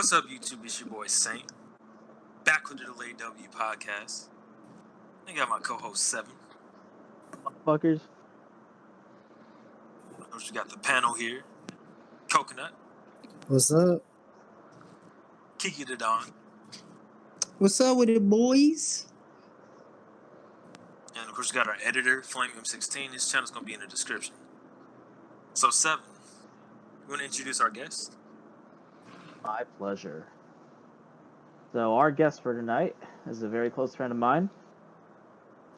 What's up, YouTube? It's your boy Saint. Back with the Delayed W podcast. I got my co-host Seven. Fuckers. We got the panel here. Coconut, What's up? Kiki the Don, What's up with it, boys? and of course we got our editor, Flame M16. His channel's gonna be in the description. So Seven, you want to introduce our guest? My pleasure. So our guest for tonight is a very close friend of mine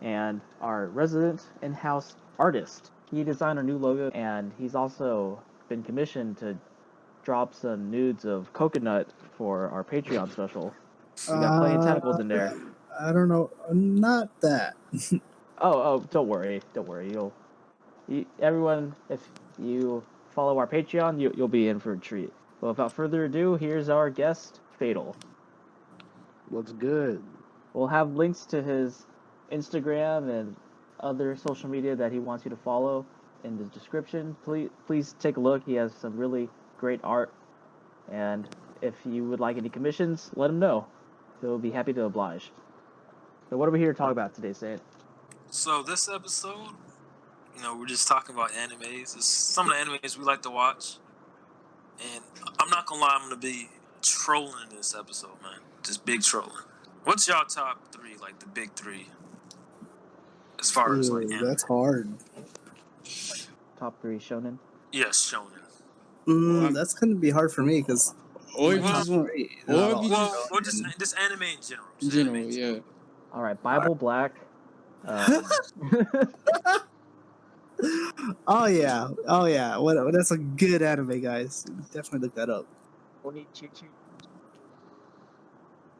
and our resident in-house artist. He designed our new logo, and he's also been commissioned to drop some nudes of Coconut for our Patreon special. We got plenty of tentacles in there. I don't know. Not that. Oh, don't worry. Everyone, if you follow our Patreon, you'll be in for a treat. Well, without further ado, here's our guest, Fatal. What's good? We'll have links to his Instagram and other social media that he wants you to follow in the description. Please take a look. He has some really great art, and if you would like any commissions, let him know. He'll be happy to oblige. So what are we here to talk about today, Saint? So this episode, we're just talking about animes. It's some of the animes we like to watch, and I'm not gonna lie, I'm gonna be trolling in this episode, man. Just big trolling. What's y'all top three, like the big three, as far as like anime? That's hard. Top 3 shonen? Yes, shonen. That's gonna be hard for me because Or if you Well, just want, Well, or if you Well, just just anime in general. in Just general, anime in yeah. All right, Bible Black. Oh yeah. What? That's a good anime, guys. Definitely look that up.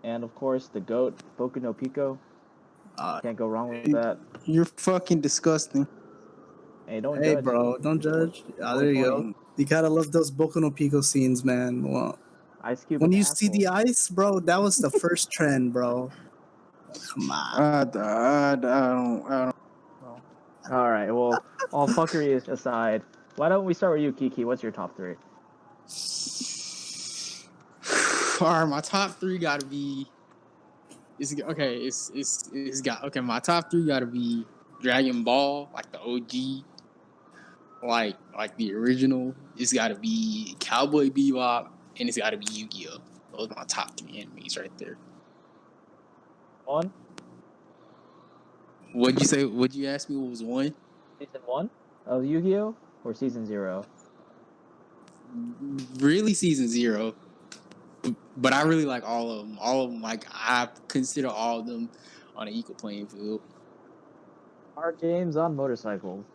And of course, the GOAT, Boku no Pico. Uh, Can't go wrong with that. You're fucking disgusting. Hey, don't hey, judge. bro, don't judge. There you go. You gotta love those Boku no Pico scenes, man. Well, Ice Cube. when an you see the asshole. ice, bro, that was the first trend, bro. Come on. I don't. All right. Well, all fuckery aside, why don't we start with you, Kiki? What's your top 3? All right, my top three gotta be. It's okay. It's got okay. My top three gotta be Dragon Ball, like the OG, like the original. It's gotta be Cowboy Bebop, and it's gotta be Yu-Gi-Oh. Those are my top 3 enemies right there. One, What'd you say? What'd you ask me? What was one? season 1 of Yu-Gi-Oh, or season 0? Really, season 0. But I really like all of them. All of them, like I consider all of them on an equal playing field. Art games on motorcycles.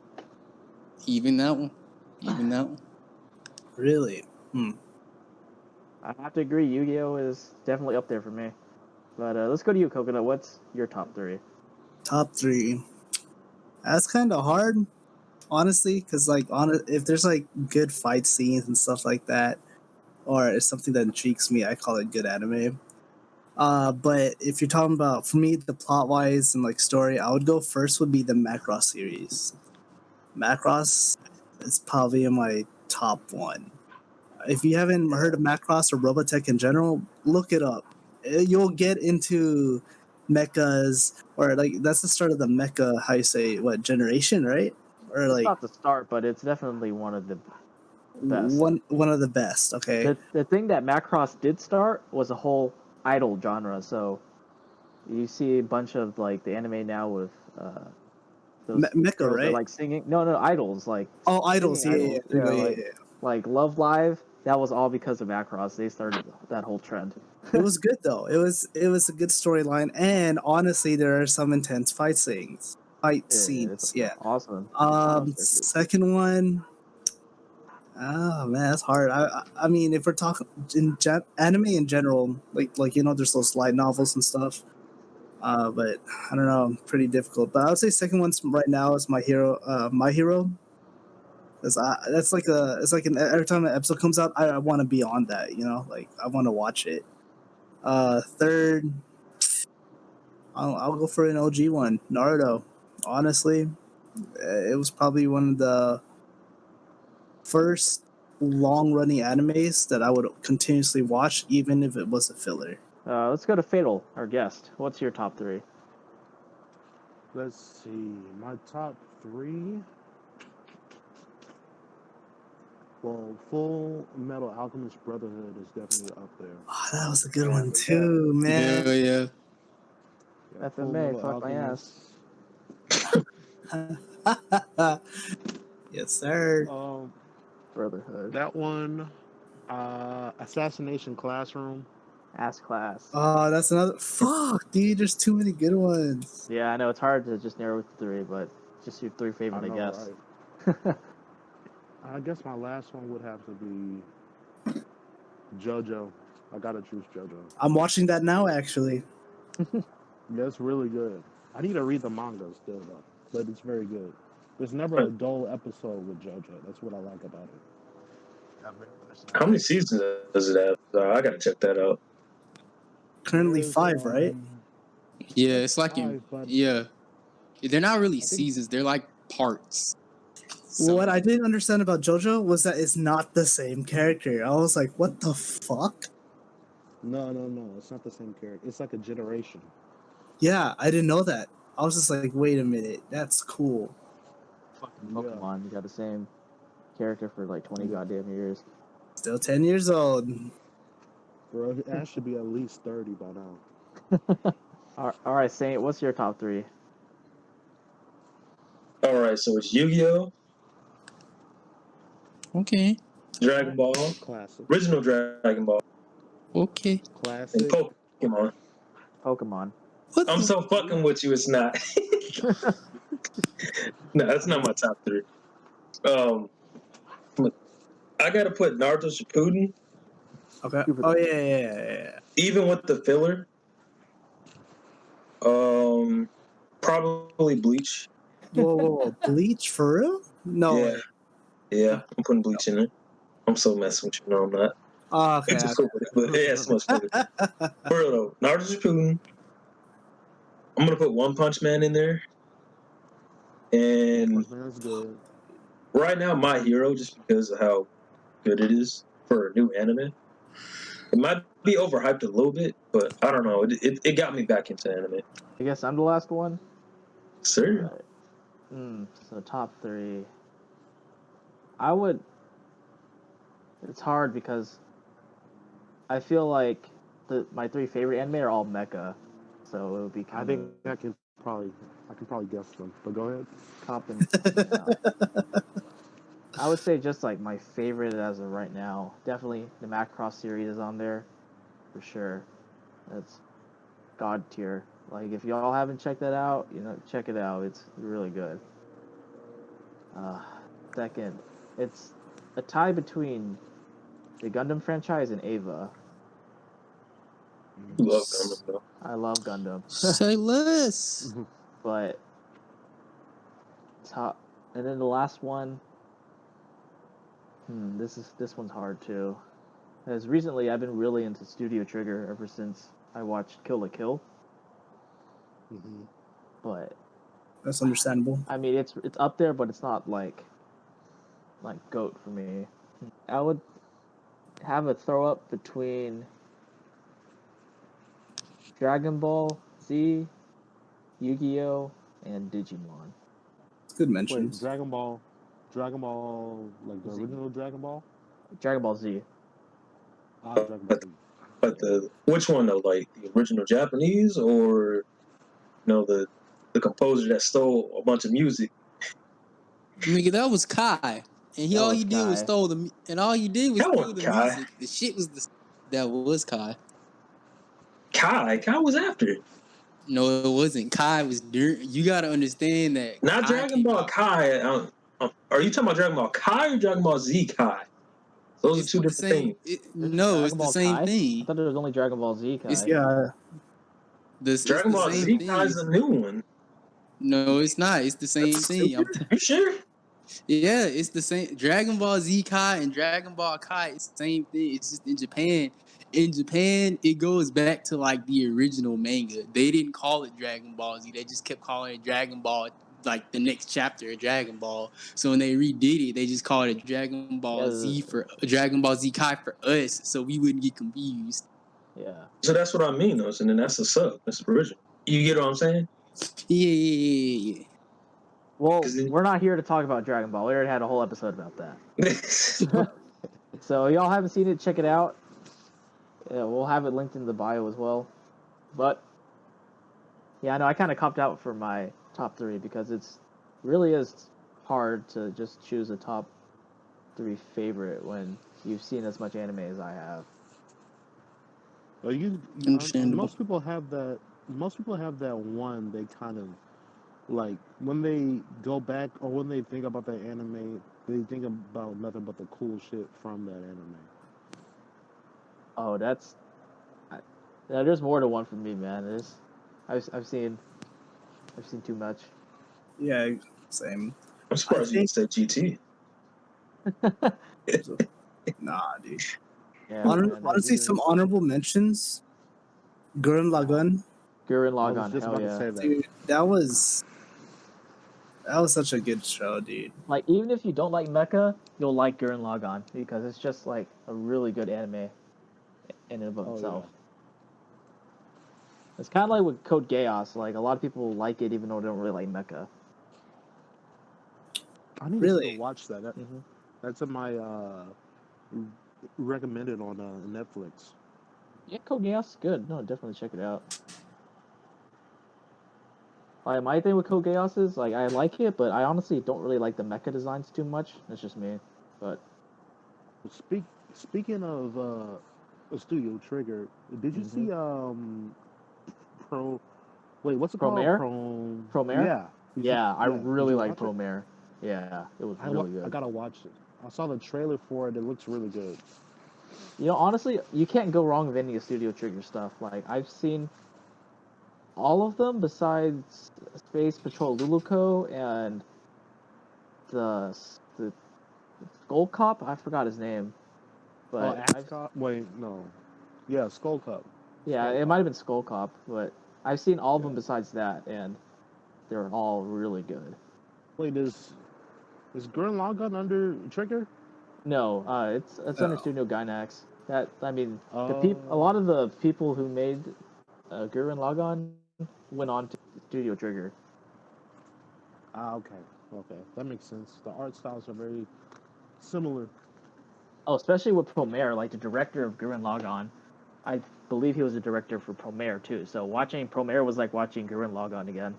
Even that one. Really? I have to agree, Yu-Gi-Oh is definitely up there for me. But let's go to you, Coconut. What's your top 3? Top 3. That's kind of hard, honestly, because if there's like good fight scenes and stuff like that, or it's something that intrigues me, I call it good anime. But if you're talking about, for me, the plot wise and like story, I would go first would be the Macross series. Macross is probably in my top 1. If you haven't heard of Macross or Robotech in general, look it up. You'll get into mechas, or like that's the start of the mecha. How you say what generation, right? Or It's like not the start, but it's definitely one of the best. one of the best. Okay, The thing that Macross did start was a whole idol genre. So you see a bunch of like the anime now with those Mecha, girls that right? like singing. No, idols like. Oh, idols. Yeah, Singing idols. yeah. Like Love Live. That was all because of Macross. They started that whole trend. It was good though. It was a good storyline, and honestly, there are some intense fight scenes. Scenes, It's yeah. awesome. Second one. Oh man, that's hard. I mean, if we're talking anime in general, like there's those light novels and stuff. But I don't know, pretty difficult. But I would say second one right now is My Hero. My Hero. Because that's like every time an episode comes out, I want to be on that. Like I want to watch it. Third, I'll go for an OG one, Naruto. Honestly, it was probably one of the first long-running animes that I would continuously watch, even if it was a filler. Let's go to Fatal, our guest. What's your top 3? Let's see. My top 3. Well, Full Metal Alchemist Brotherhood is definitely up there. Oh, that was a good one too, man. Hell yeah. Yeah, Full FMA, Metal fuck my Alchemist. Yes, sir. Brotherhood. That one, Assassination Classroom. Ass Class. Oh, that's another. Fuck, dude. There's too many good ones. Yeah, I know it's hard to just narrow it to 3, but just your 3 favorite, I know, guess. right? I guess my last one would have to be JoJo. I gotta choose JoJo. I'm watching that now, actually. That's really good. I need to read the manga still though, but it's very good. There's never a dull episode with JoJo. That's what I like about it. How many seasons does it have? I gotta check that out. Currently There's, 5, right? Yeah, it's like in, 5, but yeah. They're not really I think- seasons, they're like parts. What I didn't understand about JoJo was that it's not the same character. I was like, what the fuck? No. It's not the same character. It's like a generation. Yeah, I didn't know that. I was just like, wait a minute. That's cool. Fucking Pokemon, you got the same character for like 20 goddamn years. Still 10 years old. Bro, Ash should be at least 30 by now. Alright, Saint, what's your top 3? All right, so it's Yu-Gi-Oh, Okay. Dragon Ball, Classic. original Dragon Ball, Okay. and Classic. Pokemon. Pokemon. What I'm the- so fucking with you. It's not. No, that's not my top 3. I gotta put Naruto Shippuden, Okay. Super Oh, Bowl. yeah. even with the filler. Probably Bleach. Whoa. Bleach, for real? No. Yeah. way. Yeah, I'm putting Bleach in it. I'm so messing with you. No, I'm not. Oh, okay. It's just cool, but yeah, it's much better. For real though, Naruto Shippuden. I'm gonna put One Punch Man in there, and That's good. right now My Hero, just because of how good it is for a new anime. It might be overhyped a little bit, but I don't know. It got me back into anime. I guess I'm the last one. Sir, So top 3. I would. It's hard because I feel like my 3 favorite anime are all mecha, so it would be I kind think of I can probably guess them. But go ahead. copping. I would say just like my favorite as of right now, definitely the Macross series is on there, for sure. That's god tier. Like if y'all haven't checked that out, check it out. It's really good. Second, it's a tie between the Gundam franchise and Ava. you love Gundam though. I love Gundam, Say less. but top, and then the last one. This one's hard too. As recently, I've been really into Studio Trigger ever since I watched Kill la Kill. Mm-hmm. But That's understandable. I mean, it's up there, but it's not like GOAT for me. I would have a throw up between Dragon Ball Z, Yu-Gi-Oh, and Digimon. Good Wait, mentions. Dragon Ball, like the Z. original Dragon Ball. Dragon Ball Z. Dragon Ball. But which one though? Like the original Japanese, or the composer that stole a bunch of music? Nigga, that was Kai. And That all was he did was Kai. stole the and all he did was That steal wasn't the Kai. music. The shit was that was Kai. Kai was after it. No, it wasn't. Kai was you gotta understand that. Not Kai Dragon came Ball out- Kai. Are you talking about Dragon Ball Kai or Dragon Ball Z Kai? Those It's are two the different same. things. No, Dragon it's the Ball same Kai? I thing. thought there was only Dragon Ball Z Kai. It's- Yeah. It's Dragon the Ball same Z thing. Kai is a new one. No, it's not. It's the same That's thing. stupid. You sure? Yeah, it's the same. Dragon Ball Z Kai and Dragon Ball Kai, it's the same thing. It's just in Japan. In Japan, it goes back to like the original manga. They didn't call it Dragon Ball Z. They just kept calling it Dragon Ball like the next chapter of Dragon Ball. So when they redid it, they just called it Dragon Ball Z for Dragon Ball Z Kai for us, so we wouldn't get confused. Yeah. So that's what I mean, though. And then that's a sub. That's the original. You get what I'm saying? Yeah. Well, 'Cause it- we're not here to talk about Dragon Ball. We already had a whole episode about that. So y'all haven't seen it, check it out. Yeah, we'll have it linked in the bio as well. But yeah, I know I kind of copped out for my top 3 because it's really is hard to just choose a top 3 favorite when you've seen as much anime as I have. Well, Understandable. most people have that. Most people have that one. They kind of like when they go back or when they think about that anime, they think about nothing but the cool shit from that anime. Oh, there's more to one for me, man. I've seen too much. Yeah, same. I'm surprised you didn't say GT. Nah, dude. Yeah, Honestly, some honorable mentions. Gurren Lagann. Gurren I was Lagann, just hell about to yeah. say that. Dude, that was such a good show, dude. Like, even if you don't like mecha, you'll like Gurren Lagann because it's just like a really good anime in and of Oh, itself. It's kind of like with Code Geass. Like, a lot of people like it even though they don't really like mecha. I need to Really? still watch that. Mhm. That's in my recommended on Netflix. Yeah, Code Geass is good. No, definitely check it out. Like, my thing with Code Geass is, like, I like it, but I honestly don't really like the mecha designs too much. That's just me. But Speaking of Studio Trigger, did you see what's it Promare? called? Promare? Yeah. Yeah, I Did really you like watch it? Promare. Yeah, it was I really good. gotta watch it. I saw the trailer for it. It looks really good. You know, honestly, you can't go wrong with any of Studio Trigger stuff. Like, I've seen all of them besides Space Patrol Luluco and the Skull Cop. I forgot his name, but Ascot? Wait, no. Yeah, Skull Cup. yeah, Skull it Cop. might have been Skull Cop, but I've seen all of them Yeah. besides that, and they're all really good. Wait, is Gurren Lagann under Trigger? No, it's under Oh. Studio Gainax. That I mean, a Oh. lot of the people who made Gurren Lagann went on to Studio Trigger. Okay. That makes sense. The art styles are very similar. Oh, especially with Promare, like the director of Gurren Lagann. I believe he was a director for Promare too. So watching Promare was like watching Gurren Lagann again.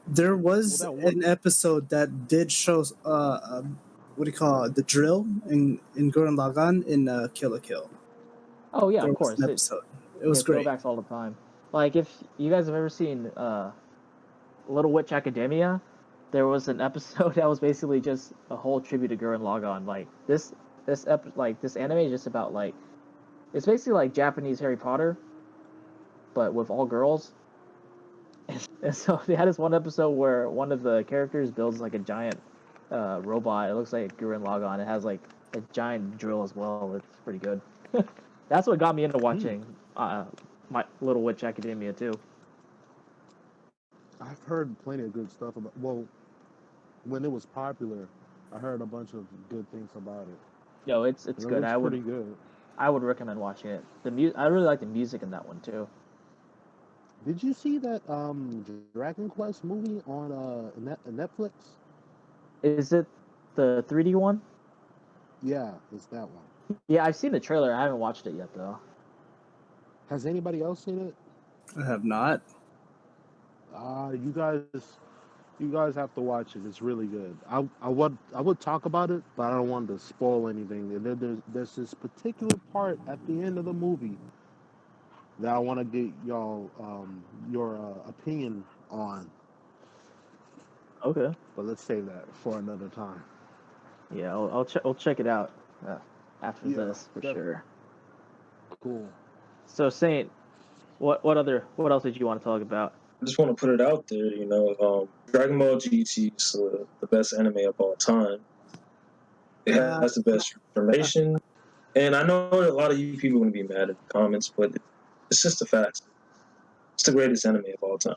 There was Well, that one- an episode that did show what do you call it? The drill in Gurren Lagann in Kill la Kill. Oh yeah, There of was course. an episode. It was great. Throwbacks all the time. Like if you guys have ever seen Little Witch Academia, there was an episode that was basically just a whole tribute to Gurren Lagann. Like this anime is just about like it's basically like Japanese Harry Potter, but with all girls. And so they had this one episode where one of the characters builds like a giant robot. It looks like Gurren Lagann. It has like a giant drill as well. It's pretty good. That's what got me into watching my Little Witch Academia too. I've heard plenty of good stuff about. Well, when it was popular, I heard a bunch of good things about it. Yo, it's It good. looks pretty good. I would recommend watching it. I really like the music in that one too. Did you see that Dragon Quest movie on Netflix? Is it the 3D one? Yeah, it's that one. Yeah, I've seen the trailer. I haven't watched it yet though. Has anybody else seen it? I have not. You guys have to watch it. It's really good. I would talk about it, but I don't want to spoil anything. There's this particular part at the end of the movie that I want to get y'all your opinion on. Okay. But let's save that for another time. Yeah, I'll check it out after Yeah, this for definitely. sure. Cool. So Saint, what else did you want to talk about? I just want to put it out there, Dragon Ball GT is the best anime of all time. It has the best information. And I know a lot of you people are going to be mad in the comments, but it's just the facts. It's the greatest anime of all time.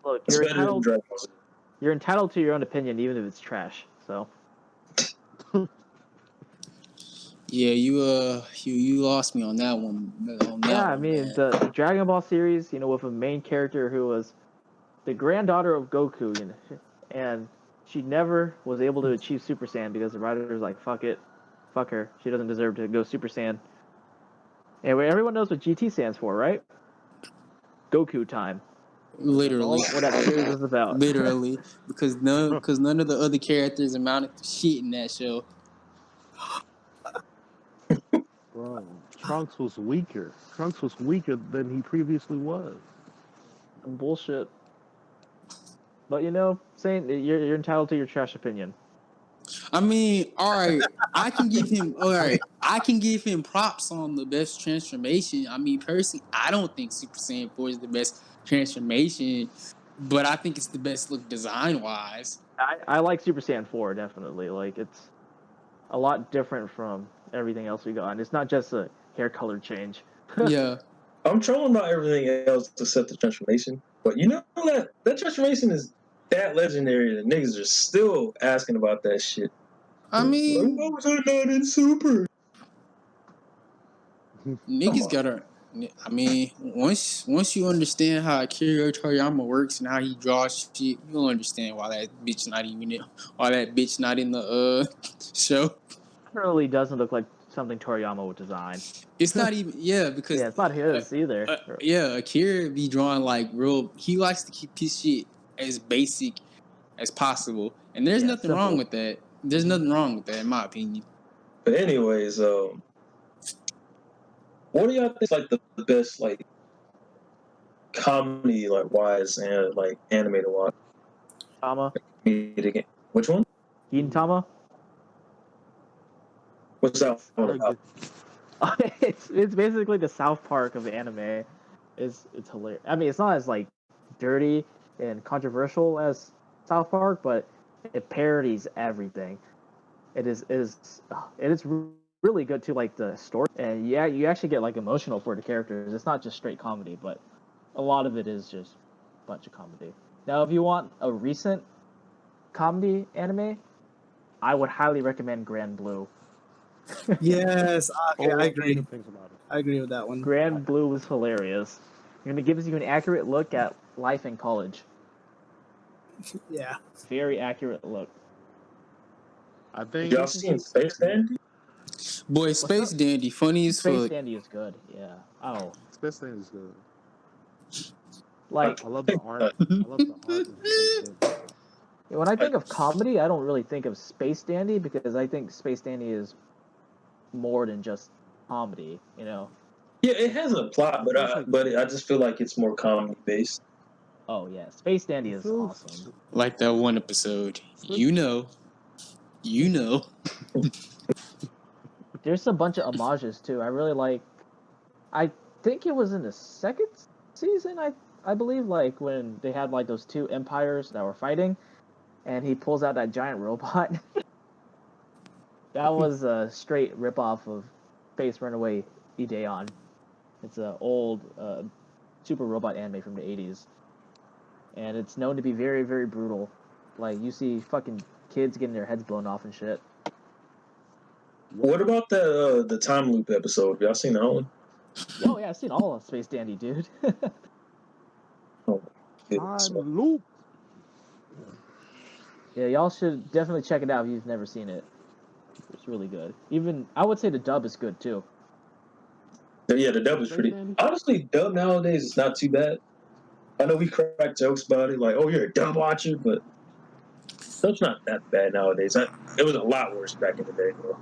Look, It's better than Dragon Ball Z. you're entitled to your own opinion, even if it's trash. So Yeah, you lost me on that one. yeah, I mean man. the Dragon Ball series, with a main character who was the granddaughter of Goku, and she never was able to achieve Super Saiyan because the writer was like, "Fuck it, fuck her. She doesn't deserve to go Super Saiyan." Anyway, everyone knows what GT stands for, right? Goku time. That's Literally, all what that series is about. literally, because none of the other characters amounted to shit in that show. Bro, Trunks was weaker. Trunks was weaker than he previously was. Bullshit. But saying you're entitled to your trash opinion. I mean, all right, I can give him props on the best transformation. I mean, personally, I don't think Super Saiyan 4 is the best transformation, but I think it's the best look design wise. I like Super Saiyan 4 definitely. Like it's a lot different from everything else we got, and it's not just a hair color change. Yeah. I'm trolling about everything else except the transformation. But you know that transformation is that legendary that niggas are still asking about that shit. I mean, why was I not in Super? niggas gotta. I mean, once you understand how Akira Toriyama works and how he draws shit, you'll understand why that bitch not in the show. Really doesn't look like something Toriyama would design. It's not even because Yeah, it's not his either. Akira be drawing like real. He likes to keep his shit as basic as possible, and there's nothing simple. wrong with that. There's nothing wrong with that, in my opinion. But anyways, what do y'all think is like the best like comedy like wise and like anime to watch? Tama? Which one? Gintama? What's that one about? It's basically the South Park of anime. It's hilarious. I mean, it's not as like dirty and controversial as South Park, but it parodies everything. It is really good too, like the story, and yeah, you actually get like emotional for the characters. It's not just straight comedy, but a lot of it is just a bunch of comedy. Now, if you want a recent comedy anime, I would highly recommend Grand Blue. Yes, okay, Oh, I I've heard agree. good things about it. I agree with that one. Grand Blue was hilarious. It gives you an accurate look at life in college. Yeah. Very accurate look. I think Y'all seen Space Dandy? Boy, Space Dandy, funny as Space fuck. Dandy is good. Yeah. Oh, Space Dandy is good. like I love the art. I love the art of Space Dandy. when I think of comedy, I don't really think of Space Dandy because I think Space Dandy is more than just comedy. Yeah, it has a plot, but I just feel like it's more comedy based. Oh yeah, Space Dandy is feels- awesome. Like that one episode. You know. There's a bunch of homages too. I really like. I think it was in the second season. I believe like when they had like those two empires that were fighting, and he pulls out that giant robot. That was a straight ripoff of Space Runaway Ideon. It's an old super robot anime from the 80s. And it's known to be very, very brutal. Like, you see fucking kids getting their heads blown off and shit. What about the time loop episode? Y'all seen that one? Oh, yeah, I've seen all of Space Dandy, dude. Goodness, Time man. loop. Yeah, y'all should definitely check it out if you've never seen it. It's really good. Even, I would say the dub is good, too. Yeah, the dub is pretty. Honestly, dub nowadays is not too bad. I know we crack jokes about it, like, "Oh, you're a dub watcher," but dub's not that bad nowadays. It was a lot worse back in the day, though.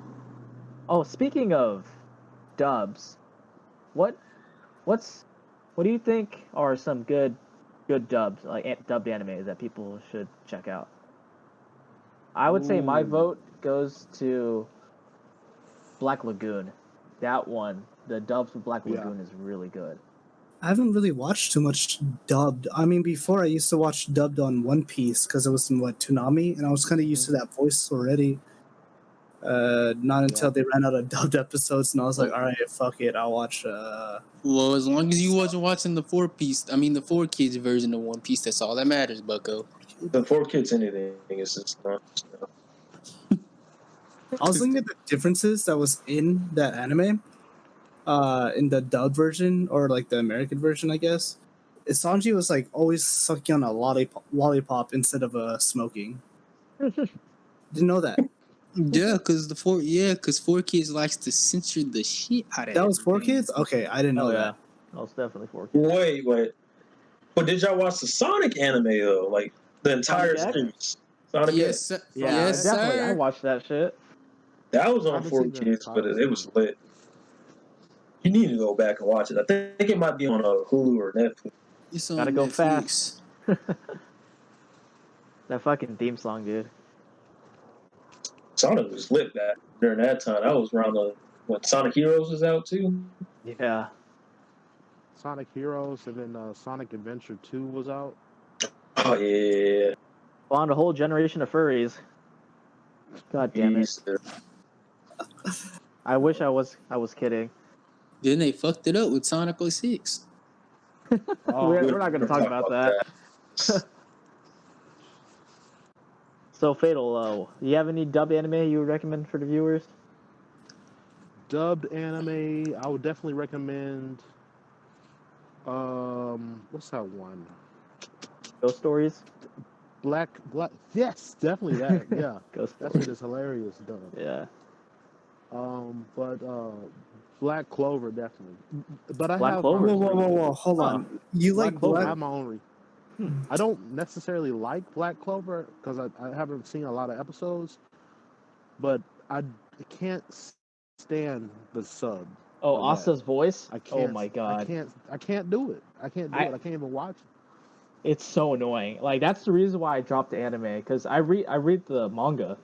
Oh, speaking of dubs, what do you think are some good dubs, like dubbed anime that people should check out? I would say my Ooh. vote goes to Black Lagoon. That one, the dubs for Black Yeah. Lagoon is really good. I haven't really watched too much dubbed. I mean, before I used to watch dubbed on One Piece because it was in Toonami, and I was kind of used to that voice already. Not until they ran out of dubbed episodes, and I was like, all right, fuck it, I'll watch. Well, as long as you wasn't watching the 4 Kids version of One Piece, that's all that matters, bucko. The 4Kids anything is just not. I was looking at the differences that was in that anime, in the dubbed version or like the American version, I guess. Sanji was like always sucking on a lollipop instead of smoking. Didn't know that. Yeah, cause 4Kids likes to censor the shit out of That was everything. 4Kids? Okay, I didn't know Oh yeah, that. that was definitely 4K. Wait. But did y'all watch the Sonic anime though? Like the entire Sonic X? series? Sonic Yes, X? sir. Yeah, Yes, definitely. I sir. watched that shit. That was I on haven't seen the 4Kids, but entire it was Sonic. lit. You need to go back and watch it. I think it might be on Hulu or Netflix. It's on Gotta go Netflix. That fucking theme song, dude. Sonic was lit back during that time. That was around when Sonic Heroes was out too. Yeah. Sonic Heroes, and then Sonic Adventure 2 was out. Oh yeah. Spawned a whole generation of furries. God damn it. I wish I was kidding. Then they fucked it up with Sonic 06. We're not gonna talk about that. So Fatal, do you have any dub anime you would recommend for the viewers? Dubbed anime, I would definitely recommend. What's that one? Ghost Stories? Black. Yes, definitely that. Yeah, Ghost that Stories. shit is hilarious, dub. Yeah. But Black Clover definitely. But I Black have Clover. Whoa! Hold Huh. on. You Black like Clover. I have my own. I don't necessarily like Black Clover because I haven't seen a lot of episodes, but I can't stand the sub. Oh, of that. Asa's voice? I can't. Oh my god. I can't do it. I can't do it. I can't even watch it. It's so annoying. Like that's the reason why I dropped the anime because I read the manga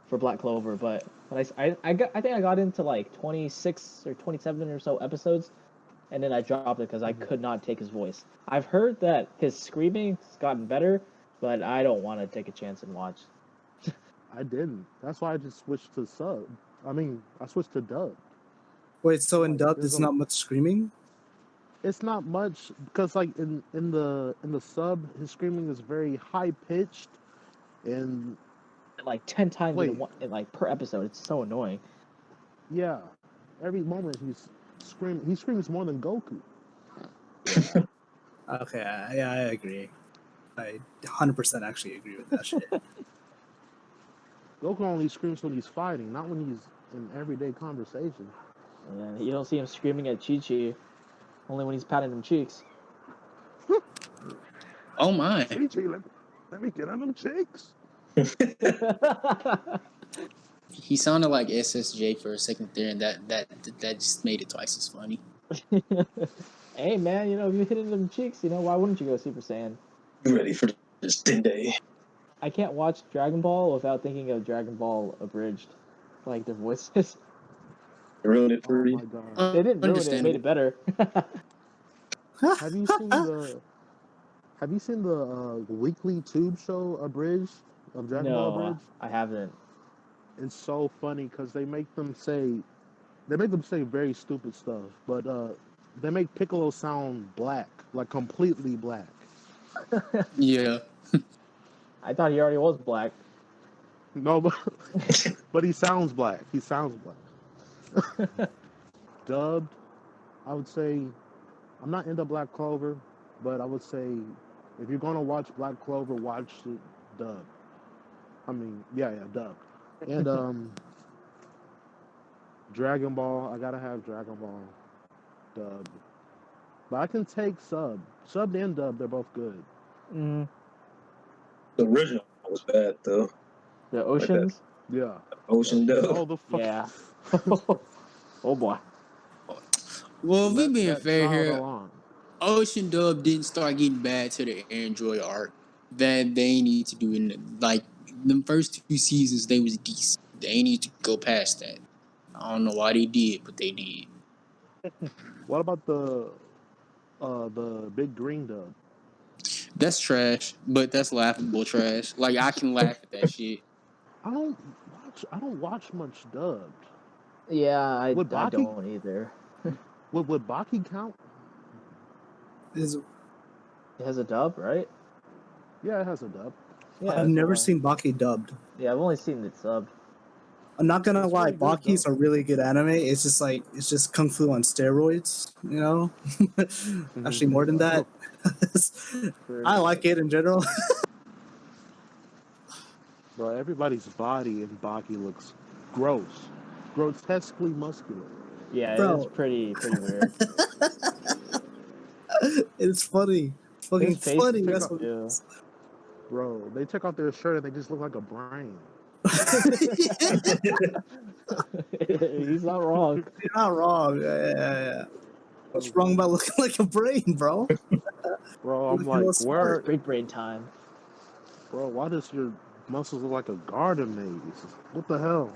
for Black Clover, but when I think I got into like 26 or 27 or so episodes, and then I dropped it because I could not take his voice. I've heard that his screaming's gotten better, but I don't want to take a chance and watch. I didn't. That's why I just switched to sub. I switched to dub. Wait, so in Like, dub there's there's not much screaming? It's not much because like in the sub, his screaming is very high pitched, and Like 10 times Wait. like per episode. It's so annoying. yeah, every moment he's screaming. He screams more than Goku. Okay, yeah, I agree. I 100% actually agree with that shit. Goku only screams when he's fighting, not when he's in everyday conversation. And you don't see him screaming at Chi-Chi, only when he's patting them cheeks. Oh my. Chi-Chi, let me get on them cheeks. He sounded like SSJ for a second there, and that just made it twice as funny. Hey man, if you're hitting them cheeks, why wouldn't you go Super Saiyan? You ready for this day? I can't watch Dragon Ball without thinking of Dragon Ball Abridged, like their voices. Ruined it Oh for you. my god! They didn't ruin it; it made it better. Have you seen the weekly tube show Abridged of Dragon Ball No, Abridged? I haven't. It's so funny because they make them say very stupid stuff, but they make Piccolo sound black, like completely black. Yeah. I thought he already was black. No, but he sounds black. He sounds black. Dubbed, I would say, I'm not into Black Clover, but I would say if you're gonna watch Black Clover, watch it dubbed. Dubbed. And Dragon Ball, I gotta have Dragon Ball dubbed. But I can take subbed and dubbed. They're both good. Mm, The original was bad though. the Oceans. Yeah. Ocean Dub. Oh, the fuck. Yeah. Oh boy. Well, if we Let being that fair child here, alone. Ocean Dub didn't start getting bad to the Android arc. That they need to do in the first 2 seasons. They was decent. They need to go past that. I don't know why they did, but they did. What about the big green dub? That's trash, but that's laughable trash. Like I can laugh at that shit. I don't watch much dubbed. Yeah, I Would Baki- don't either. Would Baki count? Is It has a dub, right? Yeah, it has a dub. Yeah, I've never well, seen Baki dubbed. Yeah, I've only seen it subbed. I'm not gonna It's lie, really good, Baki's though. a really good anime. It's just kung fu on steroids, you know. Actually, more than that. I like it in general. Bro, everybody's body in Baki looks gross, grotesquely muscular. Yeah, it's Bro, pretty weird. it's funny. It's fucking His face funny. Take That's out, what. too. bro, they take out their shirt and they just look like a brain. He's not wrong. You're not wrong. Yeah. What's wrong about looking like a brain, bro? Bro, I'm Looking real like, smart. where, Big brain time. bro? Why does your muscles look like a garden maze? What the hell?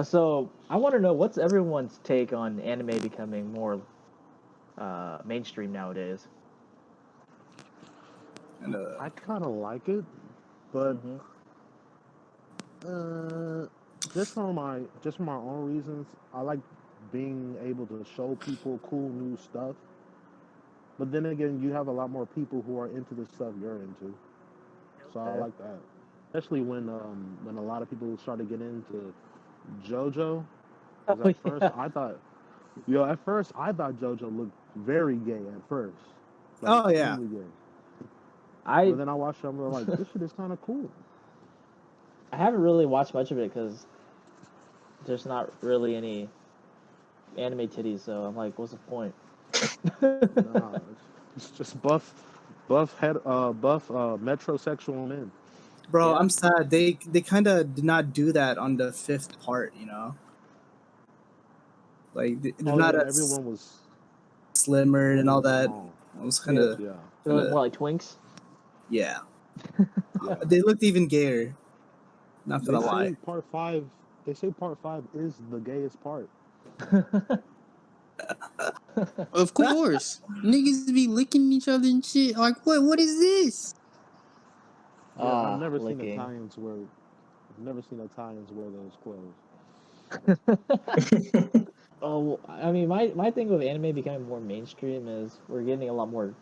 So I want to know what's everyone's take on anime becoming more mainstream nowadays. And, I kind of like it, but Mhm. just for my own reasons, I like being able to show people cool new stuff. But then again, you have a lot more people who are into the stuff you're into, so I Okay. like that. Especially when a lot of people started getting into JoJo. 'Cause Oh, at first yeah. I thought, JoJo looked very gay at first, like Oh yeah. extremely gay. I But then I watched it, I'm like, this shit is kind of cool. I haven't really watched much of it because there's not really any anime titties. So I'm like, what's the point? Nah, it's just buff metrosexual men. Bro, Yeah. I'm sad. They kind of did not do that on the 5th part, you know. Like they're Oh not yeah, as everyone was slimmer and all that. small. It was kind of Yeah, They look more like twinks. yeah. yeah. They looked even gayer. Not They gonna lie. say part 5. They say part 5 is the gayest part. Of course, niggas be licking each other and shit. Like, what is this? Yeah, I've never seen Licking. Italians wear those clothes. Oh, I mean, my thing with anime becoming more mainstream is we're getting a lot more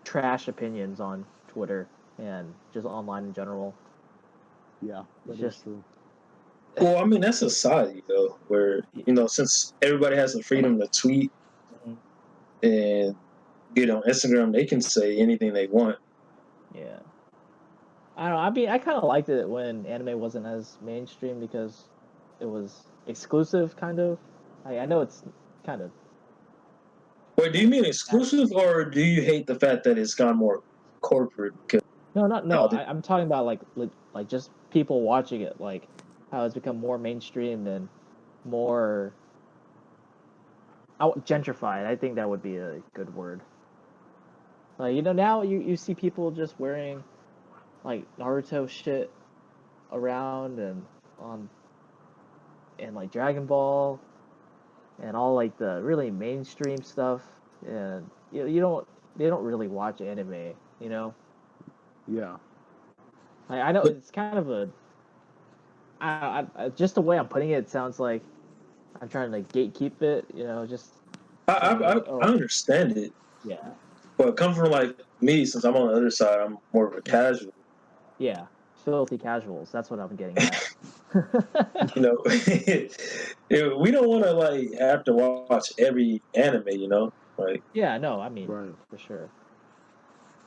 trash opinions on Twitter and just online in general. Yeah, that is Just- true. Well, I mean, that's society, though, where, since everybody has the freedom to tweet Mhm. and get on Instagram, they can say anything they want. Yeah. I don't know. I mean, I kind of liked it when anime wasn't as mainstream because it was exclusive, kind of. I know it's kind of. Wait, do you mean exclusive, or do you hate the fact that it's gone more corporate? Because No, not no. How did- I'm talking about like just people watching it, like how it's become more mainstream and more gentrified. I think that would be a good word. Like now you see people just wearing like Naruto shit around and on and like Dragon Ball and all like the really mainstream stuff, and they don't really watch anime, you know. Yeah. I know it's kind of a just the way I'm putting it sounds like I'm trying to gatekeep it, just I Oh. understand it, yeah, but come from like me, since I'm on the other side, I'm more of a casual. yeah, filthy casuals. That's what I'm getting at. We don't want to like have to watch every anime, like Yeah, no, I mean Right. for sure.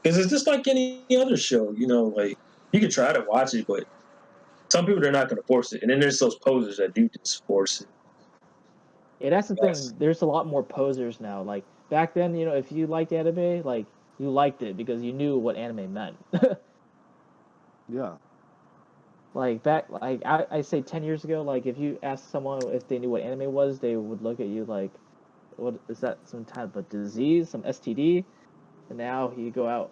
because it's just like any other show, like you can try to watch it, but some people they're not going to force it, and then there's those posers that do just force it. Yeah, that's the Yes. thing. There's a lot more posers now. Like back then, if you liked anime, like you liked it because you knew what anime meant. Yeah. Like back, like I say 10 years ago, like if you asked someone if they knew what anime was, they would look at you like, what is that? Some type of disease, some STD? And now you go out,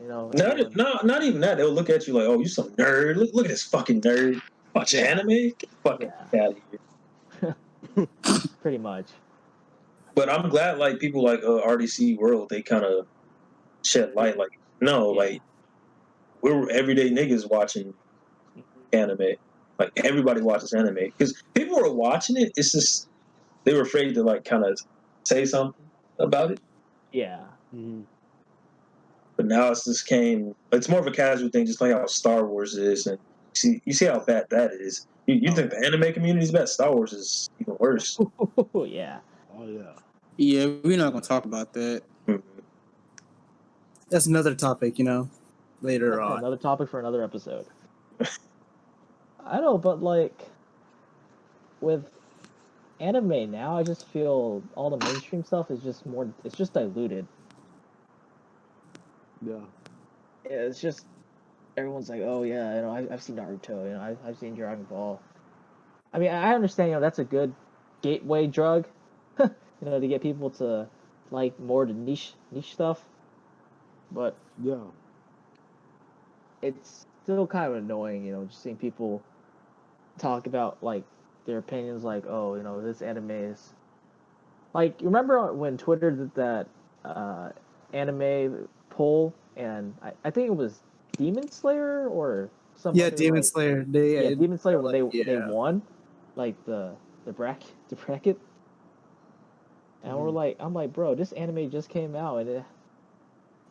everyone- Not even that. They'll look at you like, "Oh, you some nerd. Look at this fucking nerd. Watch Yeah. anime. Get the fuck out of here." pretty much. But I'm glad like people like RDC World, they kind of shed light. Like, no, Yeah. like we're everyday niggas watching anime. Like everybody watches anime because people are watching it. It's just they were afraid to like kind of say something about it. Yeah. Mm-hmm. But now it's just came. It's more of a casual thing, just like how Star Wars is, and you see how bad that is. You think the anime community is bad? Star Wars is even worse. Yeah. Oh yeah. Yeah, we're not gonna talk about that. Mhm. That's another topic, later on. Another topic for another episode. I know, but like with anime now, I just feel all the mainstream stuff is just more. It's just diluted. Yeah. It's just everyone's like, oh yeah, I've seen Naruto, I've seen Dragon Ball. I mean, I understand, that's a good gateway drug, to get people to like more the niche stuff, but Yeah. it's still kind of annoying, just seeing people talk about like their opinions, like, oh, this anime is like, you remember when Twitter did that anime poll, and I think it was Demon Slayer or some Yeah, other, Demon like, Slayer. Demon Slayer, when like, they won, like the bracket, and I'm like, bro, this anime just came out, and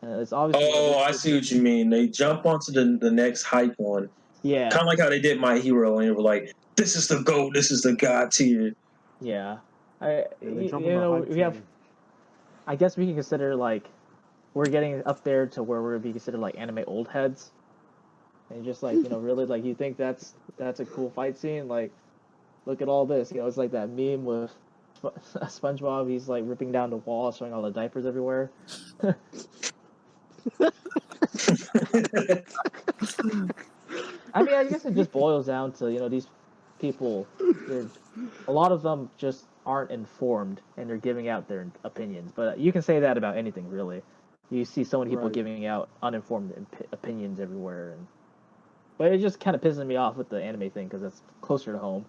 it's obviously. Oh, I see what you mean. They jump onto the next hype one. Yeah. Kind of like how they did My Hero, and they were like, "This is the GOAT. This is the god tier." Yeah. They jump on the hype We have. train. I guess we can consider, like, we're getting up there to where we're be considered like anime old heads, and just like, really, like, you think that's a cool fight scene, like, look at all this, it's like that meme with SpongeBob. He's like ripping down the wall, showing all the diapers everywhere. I mean, I guess it just boils down to, these people, a lot of them just aren't informed, and they're giving out their opinions. But you can say that about anything, really. You see so many people Right. giving out uninformed opinions everywhere, but it just kind of pisses me off with the anime thing, because it's closer to home.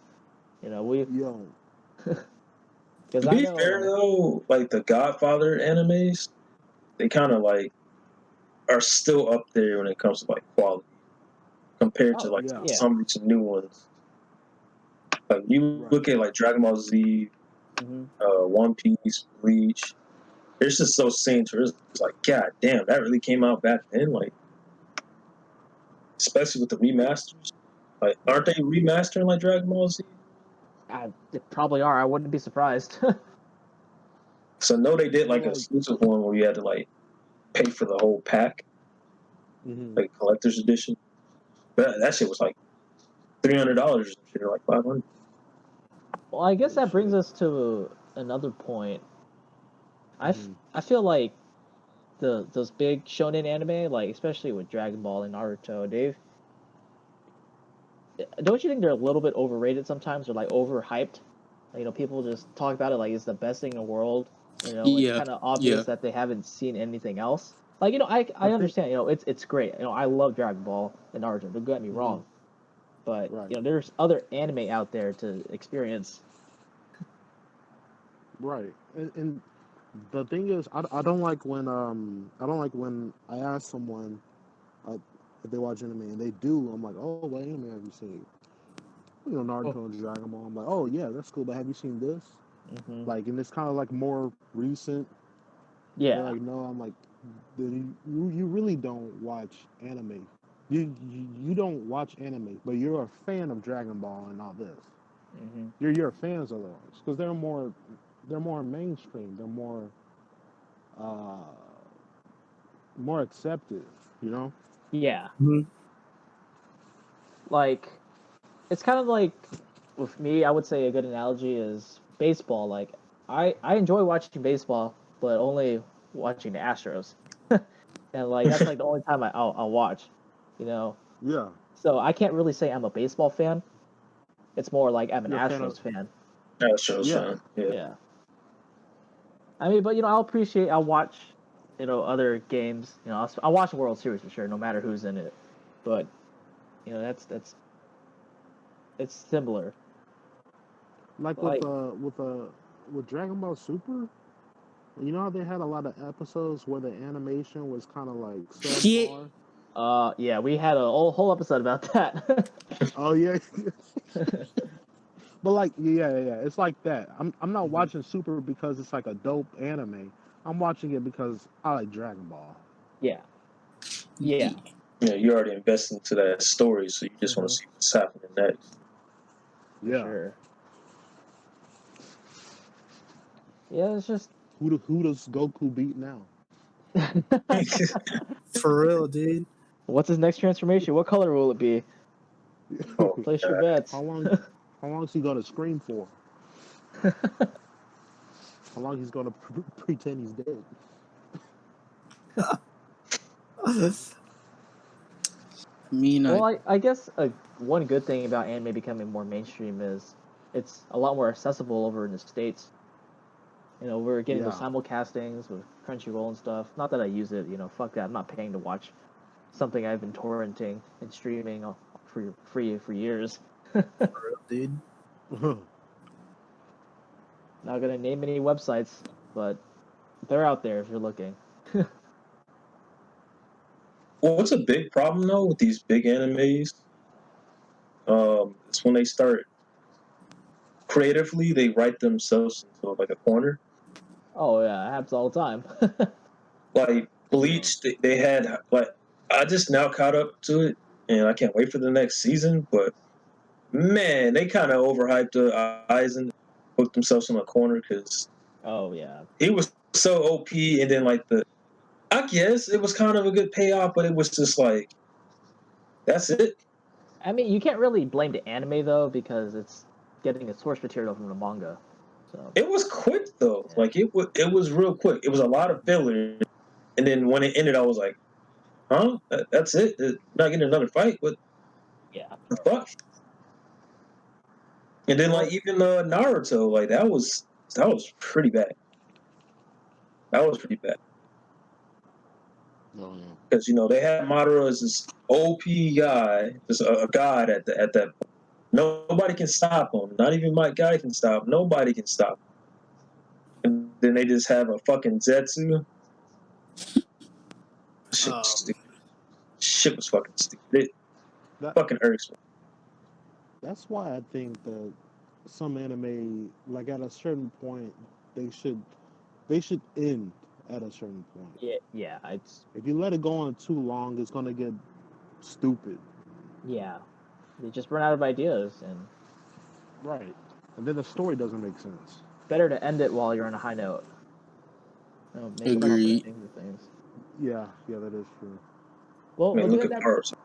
We. Yo. To be fair though, like the Godfather animes, they kind of like are still up there when it comes to like quality compared to like yeah. some of these new ones. Like you Right. look at like Dragon Ball Z, Mhm. One Piece, Bleach. It's just so same to it. It's like, God damn, that really came out back then. Like, especially with the remasters. Like, aren't they remastering like Dragon Ball Z? They probably are. I wouldn't be surprised. So no, they did like an Like- exclusive one where you had to like pay for the whole pack, Mhm. like collector's edition. But that shit was like $300 or some shit, or like $500. Well, I guess Holy that brings shit. us to another point. Mhm. I feel like those big shonen anime, like especially with Dragon Ball and Naruto, don't you think they're a little bit overrated sometimes, or like overhyped? Like, people just talk about it like it's the best thing in the world. It's Yeah, kind of obvious yeah. that they haven't seen anything else. Like, I think- understand. It's great. I love Dragon Ball and Naruto. Don't get me Mhm. wrong, but Right. there's other anime out there to experience. Right. And the thing is, I don't like when I ask someone if they watch anime and they do. I'm like, oh, what anime have you seen? Naruto and Dragon Ball. I'm like, oh yeah, that's cool. But have you seen this? Hmm. Like, and it's kind of like more recent. Yeah. They're like, no. I'm like, then you really don't watch anime. You don't watch anime, but you're a fan of Dragon Ball and all this. Hmm. You're fans of those because they're more mainstream. They're more accepted. Yeah. Mhm. Like, it's kind of like, with me, I would say a good analogy is baseball. Like, I enjoy watching baseball, but only watching the Astros. And like, that's like the only time I'll watch, Yeah. so I can't really say I'm a baseball fan. It's more like I'm an You're a fan Astros fan. That shows, Yeah. yeah. I mean, but I'll watch other games. I'll watch the World Series for sure, no matter who's in it. But that's it's similar. Like with Dragon Ball Super. You know how they had a lot of episodes where the animation was kind of like Yeah. subpar? Yeah, we had a whole episode about that. Oh yeah. But like yeah, it's like that. I'm not watching Super because it's like a dope anime. I'm watching it because I like Dragon Ball. Yeah. Yeah. You're already invested into that story, so you just want to see what's happening next. For Yeah. sure. Yeah, it's just Who does Goku beat now? For real, dude. what's his next transformation? What color will it be? Oh, Place your God. bets. How long is he gonna scream for? How long he's gonna pretend he's dead? I mean, Well, I guess one good thing about anime becoming more mainstream is it's a lot more accessible over in the States. You know, we're getting those Yeah. simulcastings with Crunchyroll and stuff. Not that I use it, you know, fuck that. I'm not paying to watch something I've been torrenting and streaming for free for years. For real, dude. Not gonna name any websites, but they're out there if you're looking. Well, what's a big problem though with these big animes? It's when they start creatively, they write themselves into like a corner. Oh yeah, it happens all the time. Like Bleach, they had like I just now caught up to it, and I can't wait for the next season. But man, they kind of overhyped Aizen, put themselves in a corner because Oh yeah. he was so OP, and then like I guess it was kind of a good payoff, but it was just like that's it. I mean, you can't really blame the anime though because it's getting its source material from the manga. So It was quick though, Yeah. like it was real quick. It was a lot of filler, and then when it ended, I was like, huh? That's it? Not getting another fight? What yeah. the fuck? And then like even Naruto, like that was pretty bad. That was pretty bad Oh, yeah. because they had Madara as this OP guy, just a god at that point. Nobody can stop him. Not even my guy can stop him. Nobody can stop him. And then they just have a fucking Zetsu. Shit was stupid. Shit was fucking stupid. It That fucking irks me. that's why I think that some anime, like at a certain point, they should end at a certain point. Yeah. It's If you let it go on too long, it's gonna get stupid. yeah. They just run out of ideas, and Right. And then the story doesn't make sense. better to end it while you're on a high note. You know, make it Agreed. things. Yeah, that is true. Well, I mean, but look then at Naruto.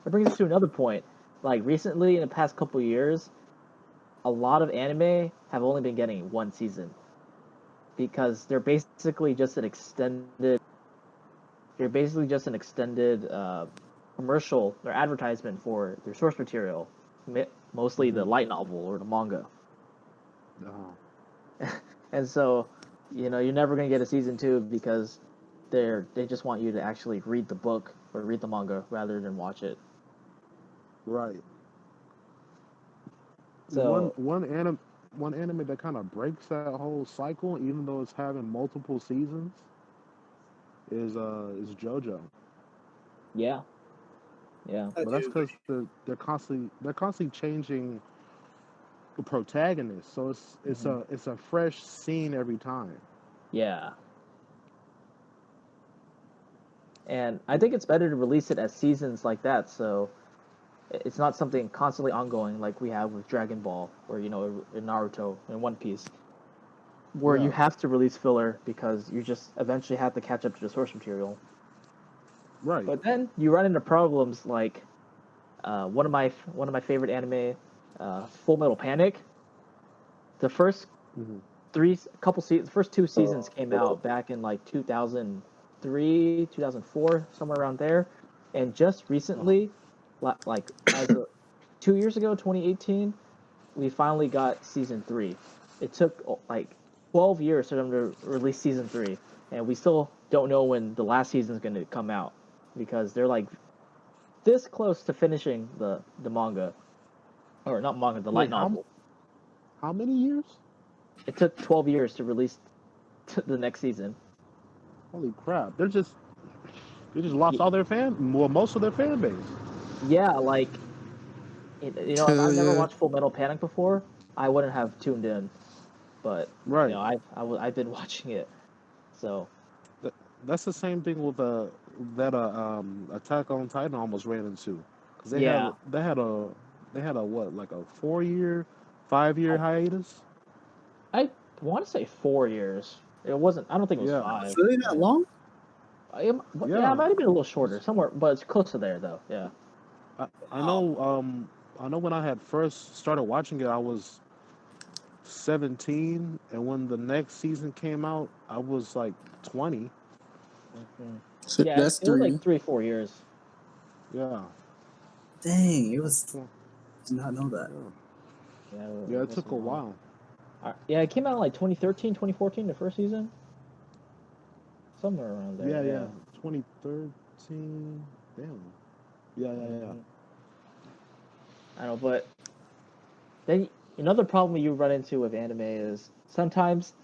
that brings us to another point. Like recently, in the past couple years, a lot of anime have only been getting one season because they're basically just an extended. They're basically just an extended commercial or advertisement for their source material, mostly the light novel or the manga. Oh. And so, you know, you're never gonna get a season 2 because they just want you to actually read the book or read the manga rather than watch it. Right. So one anime that kind of breaks that whole cycle, even though it's having multiple seasons, is JoJo. yeah. But that's because they're constantly changing the protagonist, so it's a fresh scene every time. Yeah. And I think it's better to release it as seasons like that, so it's not something constantly ongoing like we have with Dragon Ball or in Naruto and One Piece, where you Yeah. have to release filler because you just eventually have to catch up to the source material. Right. But then you run into problems like one of my favorite anime, Full Metal Panic. The first Mhm. the first 2 seasons came out back in like 2003, 2004, somewhere around there, and just recently, like as of 2 years ago, 2018, we finally got season 3. It took like 12 years for them to release season 3, and we still don't know when the last season is going to come out because they're like this close to finishing the manga, or not manga, the light Wait, novel. how many years? It took 12 years to release the next season. Holy crap! They just lost all their most of their fan base. Yeah, like if I've never watched Full Metal Panic before, I wouldn't have tuned in. But Right. I've been watching it, so That's the same thing with Attack on Titan almost ran into, because Yeah, they had a what, like a 4 year, 5 year hiatus. I want to say 4 years. It wasn't. I don't think it was Yeah, It's 5. really that Yeah. long? Yeah, it yeah. might have been a little shorter, somewhere, but it's close to there though. Yeah. I Wow. know. I know when I had first started watching it, I was 17, and when the next season came out, I was like 20. hmm So Yeah, that's it was like 3. 3 4 years. Yeah, Dang, it like was. Did not know that. yeah, Yeah, yeah. it It took wasn't a long. while. Yeah, it came out like 2013, 2014, the first season, somewhere around there. Yeah, Yeah. yeah. 2013. Damn. Yeah, yeah, yeah. hmm I know, but then another problem you run into with anime is sometimes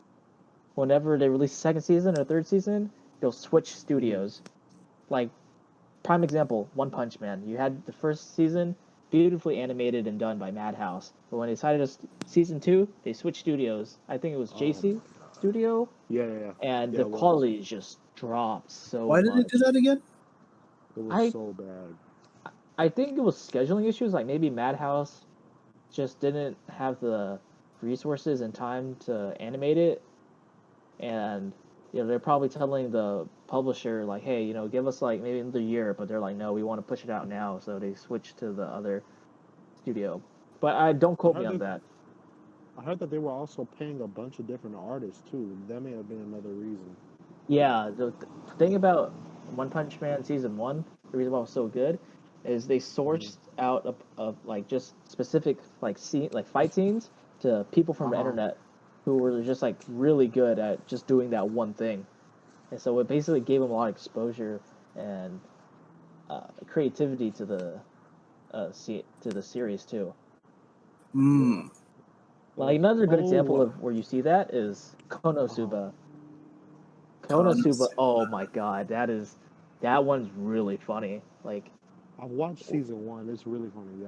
whenever they release a second season or third season, they'll switch Hmm. studios. Like prime example, One Punch Man. You had the first season beautifully animated and done by Madhouse, but when they decided to season two, they switched studios. I think it was Oh my JC god. Studio, Yeah, yeah, yeah. and Yeah, the it was. quality just dropped so Why did it do much. that again? It was I so bad. I think it was scheduling issues. Like maybe Madhouse just didn't have the resources and time to animate it, and they're probably telling the publisher like, hey, give us like maybe another year, but they're like, no, we want to push it out now, so they switched to the other studio. But I don't I quote me heard on that. that. I heard that they were also paying a bunch of different artists too. That may have been another reason. Yeah, the thing about One Punch Man season one, the reason why it was so good, is they Hmm. sourced out of like just specific like fight scenes to people from Uh the huh. internet who were just like really good at just doing that one thing, and so it basically gave them a lot of exposure and creativity to the series too. Yeah. Hmm. Like another good example Oh. of where you see that is Uh huh. Konosuba. Konosuba, oh Konosuba. my god, that one's really funny. Like, I've watched season one. It's really funny.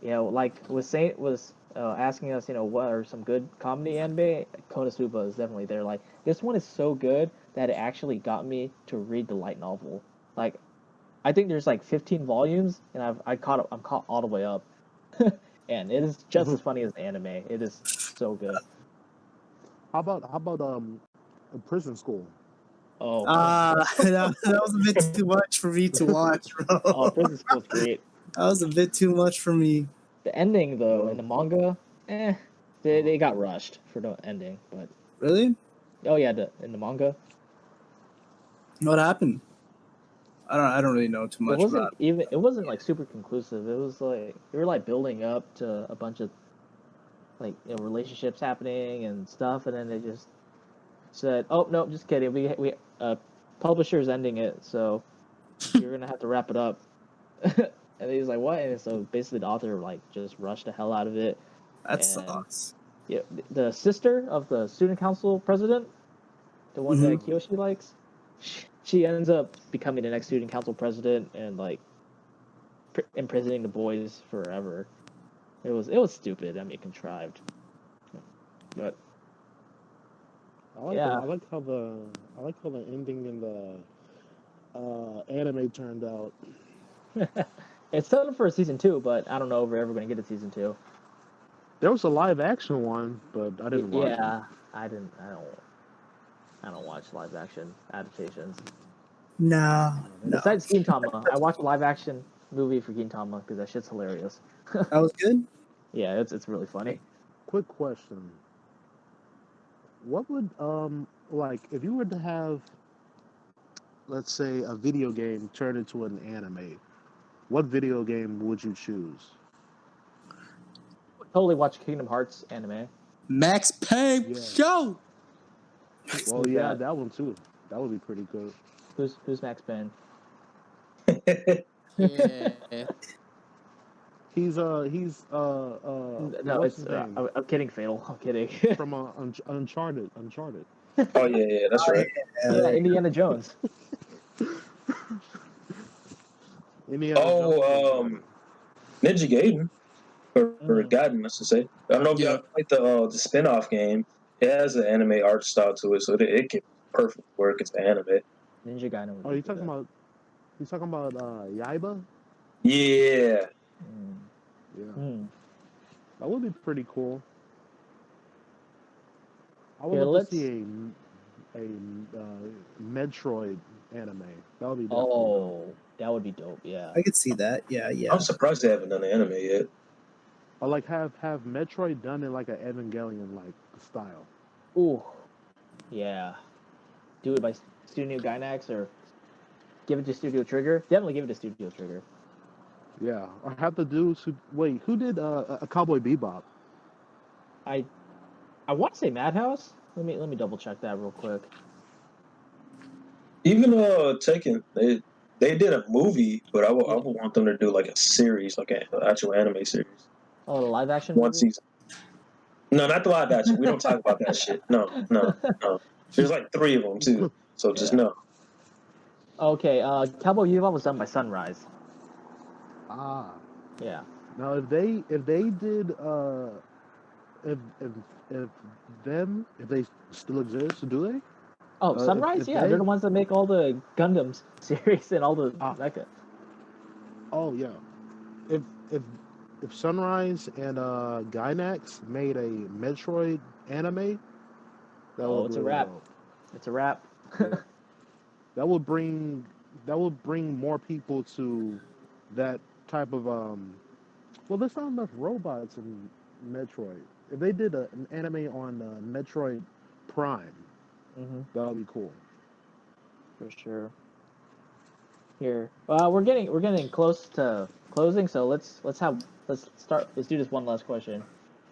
Yeah. like was Saint was asking us, what are some good comedy anime? Konosuba is definitely there. Like, this one is so good that it actually got me to read the light novel. Like, I think there's like 15 volumes, and I'm caught all the way up, and it is just as funny as the anime. It is so good. How about a prison school? Oh, That was a bit too much for me to watch, oh, bro. Prison School's great. That was a bit too much for me. The ending though in Uh, the manga, they uh, they got rushed for the ending. But Really? oh yeah, in the manga, What happened? I don't really know too much about. it wasn't like super conclusive. It was like they were like building up to a bunch of like relationships happening and stuff, and then they just said, "Oh no, just kidding. We publisher's ending it, so you're gonna have to wrap it up." And he's like, "What?" And so basically, the author like just rushed the hell out of it, That and sucks. yeah, the sister of the student council president, the one Hmm. that Kiyoshi likes, she ends up becoming the next student council president and like imprisoning the boys forever. It was stupid. I mean, contrived, but yeah, I like how the ending in the anime turned out. it's set for a season two, but I don't know if we're ever going to get a season two. There was a live action one, but I didn't watch it. Yeah, I didn't. I don't watch live action adaptations. No, no. Besides Gintama, I watched a live action movie for Gintama because that shit's hilarious. That was good. Yeah, it's really funny. Quick question: what would like if you were to have, let's say, a video game turn into an anime? What video game would you choose? Totally watch Kingdom Hearts anime. Max Payne Yeah. show. Well, Who's yeah, that? that one too. That would be pretty good. Who's Max Payne? Yeah. He's No, what's it's his name I'm kidding, Fatal. I'm kidding. from Uncharted. Oh yeah, that's Oh, right. yeah, Yeah, there you Indiana Jones. Indiana Jones. Oh, Uncharted. Ninja Gaiden or Mm. Gaiden, I should say. I don't know if y'all Yep. played the spin-off game. It has an anime art style to it, so it can perfectly work as an anime. Ninja Gaiden would Oh, be you talking good. about? You talking about Yaiba? Yeah. Mm. Yeah, Hmm. that would be pretty cool. I would Here, love to let's. see a Metroid anime. That would be definitely dope. Oh, that would be dope. Yeah. I could see that. Yeah, yeah. I'm surprised they haven't done an anime yet. Or like have Metroid done in like an Evangelion like style. Ooh. Yeah. Do it by Studio Gainax or give it to Studio Trigger. Definitely give it to Studio Trigger. Yeah, or have the dudes who wait. Who did a Cowboy Bebop? I want to say Madhouse. Let me double check that real quick. Even Tekken, they did a movie, but I would want them to do like a series, like an actual anime series. Oh, the live action One movie. season. No, not the live action. We don't talk about that shit. No. There's like 3 of them too. So just Yeah. no. Okay. Cowboy Bebop was done by Sunrise. Ah, Yeah. now if they did if they still exist, do they? Oh, Sunrise. If Yeah, they're they the ones that make all the Gundams series and all the mecha. oh yeah, if if Sunrise and Gainax made a Metroid anime, that Oh, would it's a really wrap. dope. It's a wrap. Yeah. That would bring more people to that type of well, there's not enough robots in Metroid. If they did an anime on Metroid Prime, Hmm. that would be cool. For sure. Here, we're getting close to closing, so let's do this one last question.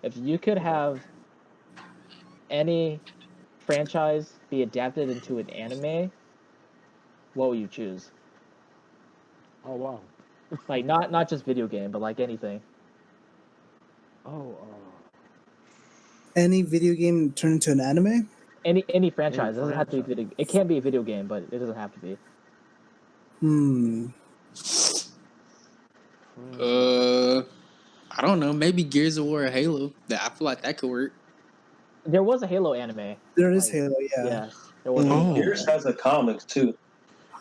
If you could have any franchise be adapted into an anime, what would you choose? Oh wow. Like not just video game, but like anything. Oh, Any video game turned into an anime? Any franchise. It doesn't have to be franchise. video. It can be a video game, but it doesn't have to be. I don't know. Maybe Gears of War or Halo. That I feel like that could work. There was a Halo anime. There is Like, Halo, yeah. Yeah, there was. A Halo Gears anime. has a comics too.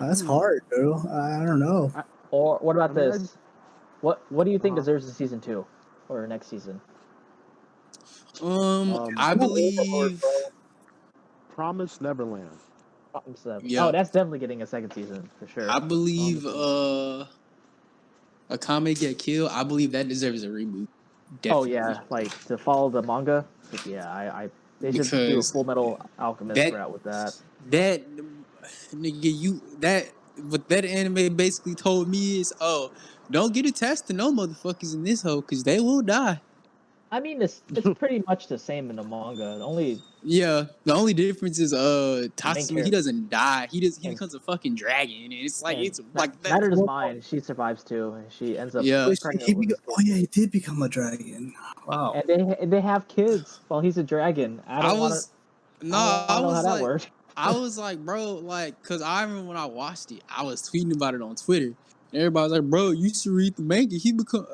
That's hard, bro. I don't know. Or what about I mean, this? What do you think Uh-huh. deserves a season 2 or next season? I believe. Promise Neverland. Yeah. Oh, that's definitely getting a second season for sure. I believe Akame Get Killed. I believe that deserves a reboot. Definitely. Oh yeah, like to follow the manga. Yeah, I they should do a Because Full Metal Alchemist route with that. That nigga, what that anime basically told me is, oh, don't get attached to no motherfuckers in this hoe, cause they will die. I mean, it's pretty much the same in the manga. The only difference is Tatsu, he character. doesn't die. He becomes a fucking dragon, and it's like that. Matter is mine. She survives too, and she ends up Wait, pregnant with his kid. oh yeah, he did become a dragon. Wow. And they have kids while he's a dragon. I was like, I was like, bro, like, cause I remember when I watched it, I was tweeting about it on Twitter. And everybody was like, bro, you should read the manga. He become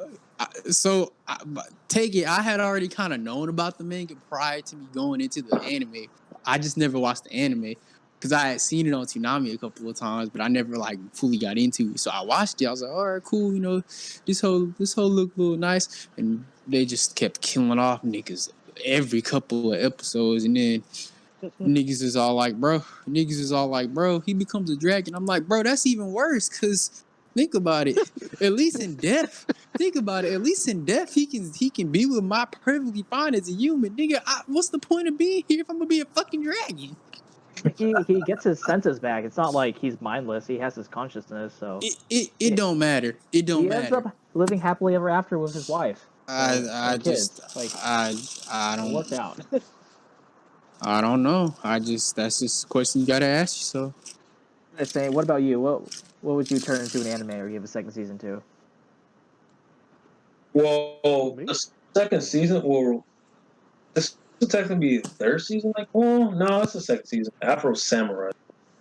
take it. I had already kind of known about the manga prior to me going into the anime. I just never watched the anime because I had seen it on Toonami a couple of times, but I never like fully got into it. So I watched it. I was like, all right, cool. You know, this whole look a little nice, and they just kept killing off niggas every couple of episodes, and then niggas is all like, bro, he becomes a dragon. I'm like, bro, that's even worse, because think about it. At least in death, he can be with my perfectly fine as a human. Nigga, what's the point of being here if I'm going to be a fucking dragon? He gets his senses back. It's not like he's mindless. He has his consciousness, so... It don't matter. It don't matter. He ends up living happily ever after with his wife. I don't work out. I don't know. That's just a question you gotta ask yourself. I say, what about you? What would you turn into an anime or give a second season to? Well, the second season, this will technically be the third season. Like, well, no, it's the second season. Afro Samurai.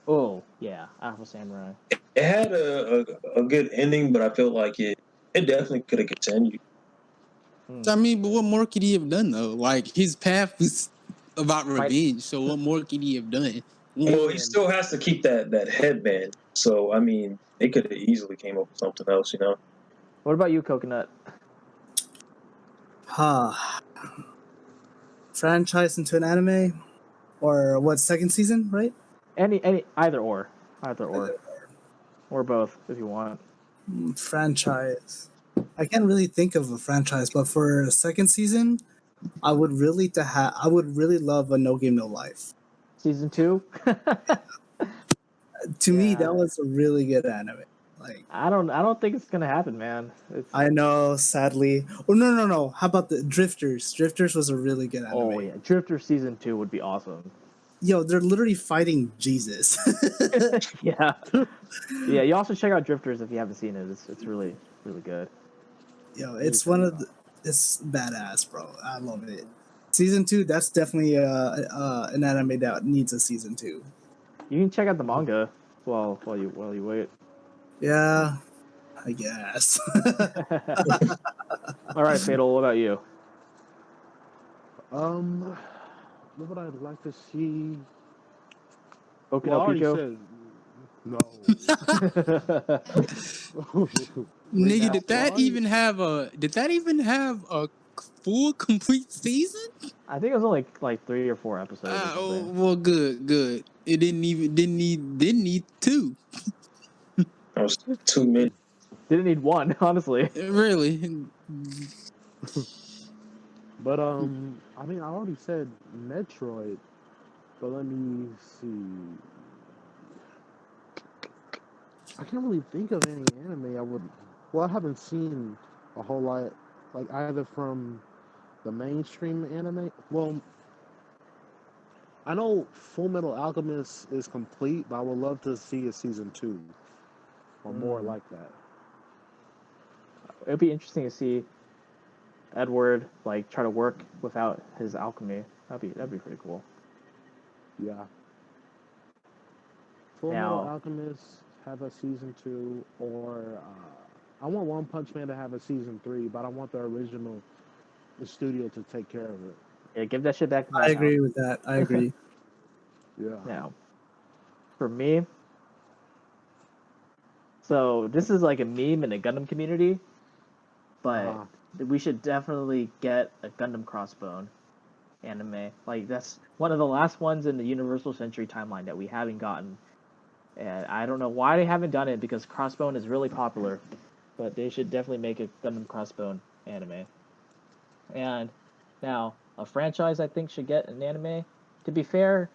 Oh yeah, Afro Samurai. It had a good ending, but I felt like it definitely could have continued. I mean, but what more could he have done though? Like his path was about revenge. So what more could he have done? Well, he Alien. still has to keep that headband. So I mean, they could have easily came up with something else, you know. What about you, Coconut? Huh. Franchise into an anime? Or what, second season, right? Any either or both if you want. Franchise. I can't really think of a franchise, but for a second season, I would really love a No Game No Life. Season 2. To me, Yeah. that was a really good anime. Like, I don't think it's gonna happen, man. It's I know, sadly. Oh no. How about the Drifters? Drifters was a really good anime. oh yeah, Drifter season 2 would be awesome. Yo, they're literally fighting Jesus. Yeah, yeah. You also check out Drifters if you haven't seen it. It's really good. Yo, it's it's badass, bro. I love it. Season 2, that's definitely an anime that needs a season 2. You can check out the manga while you wait. Yeah, I guess. All right, Fatal. What about you? What would I like to see? Boku Well, I no already Pico. said no. Nigga, Now, did that Ferrari- even have a full complete season? I think it was only like 3 or 4 episodes or something. Well, good. It didn't need two. That was 2 minutes. Didn't need one, honestly. Really. But I mean, I already said Metroid, but let me see. I can't really think of any anime I would. Well, I haven't seen a whole lot, like either from the mainstream anime. Well, I know Full Metal Alchemist is complete, but I would love to see a season 2 or more like that. It'd be interesting to see Edward like try to work without his alchemy. That'd be pretty cool. Yeah. Full Now- Metal Alchemist have a season 2, or I want One Punch Man to have a season 3, but I want the original studio to take care of it. Yeah, give that shit back to I agree with that. I agree. Yeah. Now, for me, so this is like a meme in the Gundam community, but Uh-huh. we should definitely get a Gundam Crossbone anime. Like that's one of the last ones in the Universal Century timeline that we haven't gotten, and I don't know why they haven't done it because Crossbone is really popular, but they should definitely make a Gundam Crossbone anime. And now a franchise I think should get an anime. To be fair,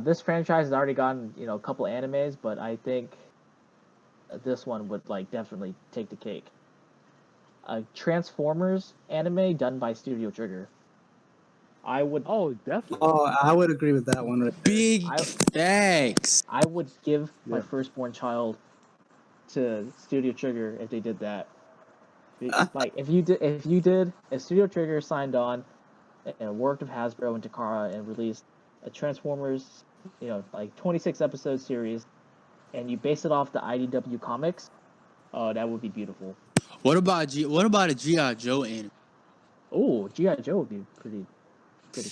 this franchise has already gotten a couple animes, but I think this one would like definitely take the cake. A Transformers anime done by Studio Trigger. I would Oh, definitely. Oh, I would agree with that one. Right there. Big I- facts. I would give my Yeah. firstborn child to Studio Trigger if they did that. Like if you Studio Trigger signed on and worked with Hasbro and Takara and released a Transformers, like 26 episode series, and you base it off the IDW comics, oh, that would be beautiful. What about a G.I. Joe anime? Oh, G.I. Joe would be pretty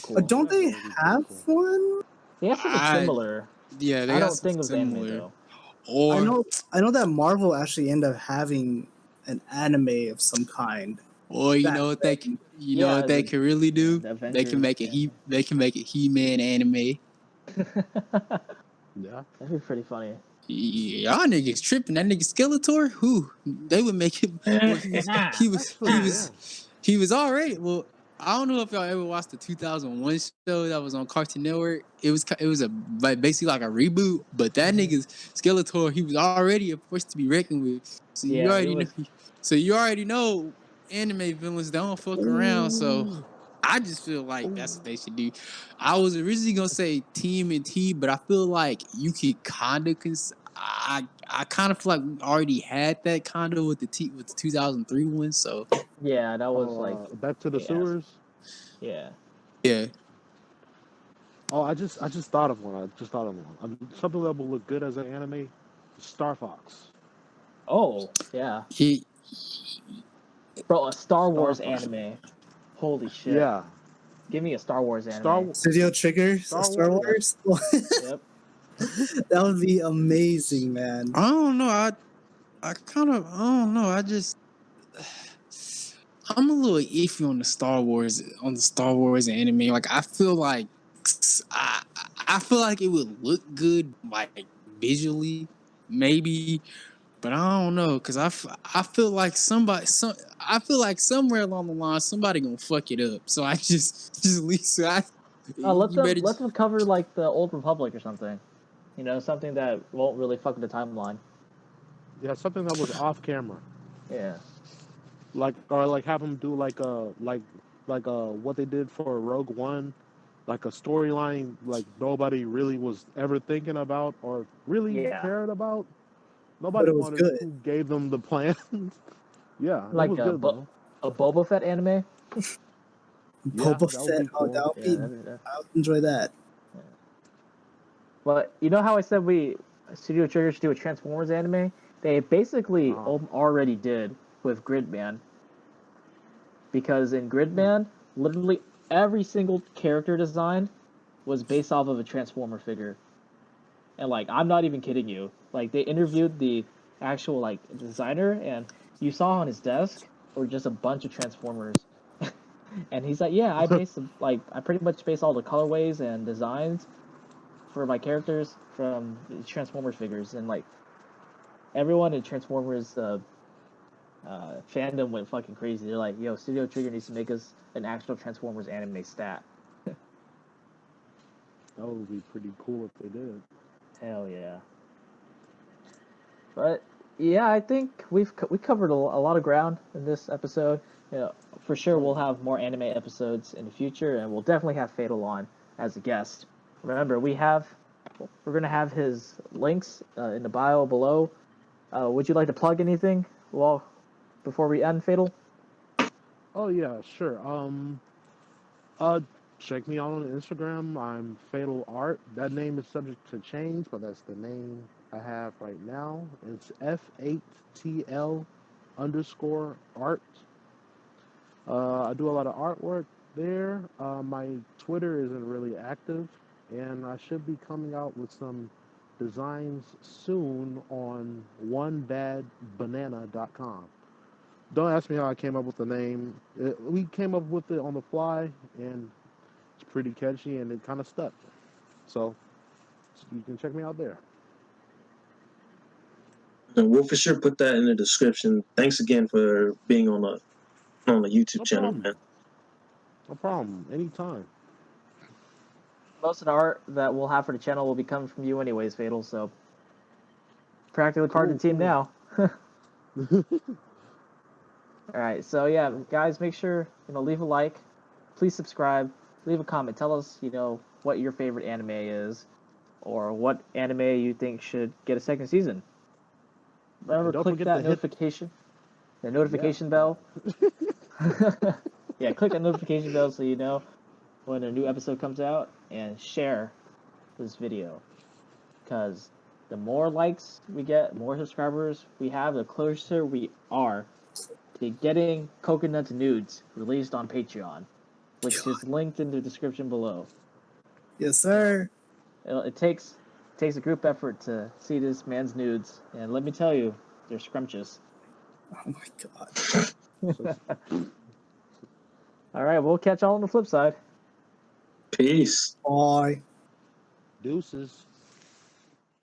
cool. Don't they have one? They have something I- similar. Yeah, they I got don't think it was anime similar. though. Or I know that Marvel actually ended up having an anime of some kind. or you That know what they thing. know what they the- can really do? the They can make a Avengers, He-Man anime. Yeah. That'd be pretty funny. Y'all niggas tripping. That nigga Skeletor, who they would make him. Well, he was already. Well, I don't know if y'all ever watched the 2001 show that was on Cartoon Network. It was basically like a reboot, but that nigga's Skeletor, he was already a force to be reckoned with. So Yeah, you already it know. was- So you already know anime villains don't fuck around. So I just feel like that's what they should do. I was originally gonna say TMNT, but I feel like you could kind of I kind of feel like we already had that kind of with the 2003 one. So Yeah, that was like Back to the yes. Sewers. yeah. yeah, Oh, I just thought of one. Something that will look good as an anime. Star Fox. Oh yeah, bro, a Star Wars anime. Holy shit. Yeah. Give me a Star Wars anime. Star Wars. Studio Trigger, Star Star Wars? Wars. Yep. That would be amazing, man. I don't know. I don't know. I'm a little iffy on the Star Wars anime. Like I feel like I feel like it would look good, like visually, maybe, but I don't know because I feel like I feel like somewhere along the line somebody gonna fuck it up. So I just leave. So Let you them better let them cover like the Old Republic or something. You know, something that won't really fuck with the timeline. Yeah, something that was off camera. Yeah. Like or like have them do like what they did for Rogue One, like a storyline like nobody really was ever thinking about or really Yeah. cared about. But Nobody it was wanted good. who gave them the plans. Yeah, it Like was good though. a Boba Fett anime. Yeah, Boba that would be Fett. Oh, cool. that would Yeah. be. That- I would enjoy that. But you know how I said Studio Trigger should do a Transformers anime? They basically already did with Gridman. Because in Gridman, literally every single character design was based off of a Transformer figure. And like, I'm not even kidding you. Like, they interviewed the actual like designer, and you saw on his desk were just a bunch of Transformers. And he's like, "Yeah, I pretty much base all the colorways and designs for my characters from the Transformers figures." And like, everyone in Transformers fandom went fucking crazy. They're like, "Yo, Studio Trigger needs to make us an actual Transformers anime stat." That would be pretty cool if they did. Hell yeah. But yeah, I think we covered a lot of ground in this episode. You know, for sure we'll have more anime episodes in the future, and we'll definitely have Fatal on as a guest. Remember, we're gonna have his links in the bio below. Would you like to plug anything before we end, Fatal? Oh yeah, sure. Check me out on Instagram. I'm Fatal Art. That name is subject to change, but that's the name I have right now. It's F8TL_art. I do a lot of artwork there. My Twitter isn't really active, and I should be coming out with some designs soon on onebadbanana.com. Don't ask me how I came up with the name. We came up with it on the fly, and it's pretty catchy, and it kind of stuck. So you can check me out there. And we'll for sure put that in the description. Thanks again for being on the YouTube No channel, problem. man. No problem. Anytime. Most of the art that we'll have for the channel will be coming from you anyways, Fatal, so practically part of the team now. Alright, so yeah, guys, make sure, leave a like, please subscribe, leave a comment, tell us, what your favorite anime is, or what anime you think should get a second season. Remember, click that notification, the notification bell. Yeah, click that notification bell so you know when a new episode comes out, and share this video, because the more likes we get, more subscribers we have, the closer we are to getting Coconut Nudes released on Patreon, which is linked in the description below. Yes, sir. It takes a group effort to see this man's nudes, and let me tell you, they're scrumptious. Oh my god. All right, we'll catch y'all on the flip side. Peace. Bye. Deuces.